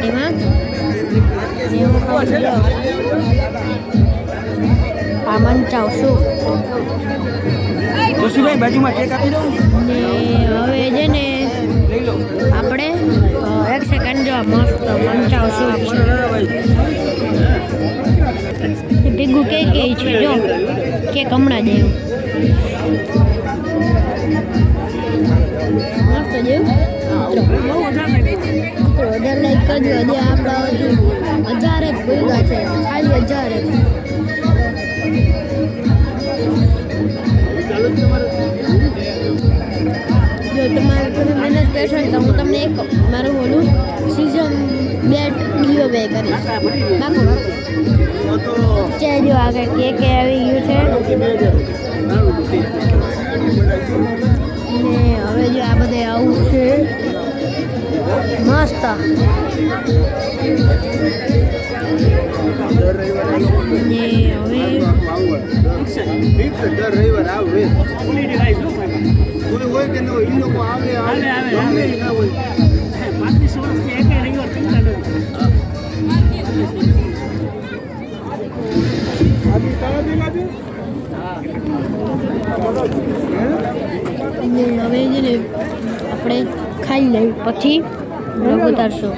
એમાં એવું ખાવું લો આ મંચાવ શું જોશીભાઈ બાજુમાં કેક આપી દઉં ને હવે છે ને લઈ લો આપણે એક સેકન્ડ જો મસ્ત મંચાવ શું છે ભેગું કે છે જો કેક હમણાં દેવું મસ્ત દેવું ઓર્ડર લાઈક કરજો હજી આપણા હજુ 1000 જ ભૂલ્યા છે ખાલી 1000 જ જો તમે મહેનત કરશો ને તો હું તમને એક મારું ઓલું સીઝન બેટ ગીવ અવે કરીશ બાકુ છે જો આગળ કેક આવી ગયું છે ને હવે જો આ બધે આવું છે મસ્ત ને હવે દર રવિવાર આવે કોઈ હોય કે ન હોય એ લોકો આવે ગમે એ ના હોય 35 વર્ષથી એક રવિવાર ચિંતા નથી હવે છે ને આપણે ખાઈ લઈ પછી ઉતારશું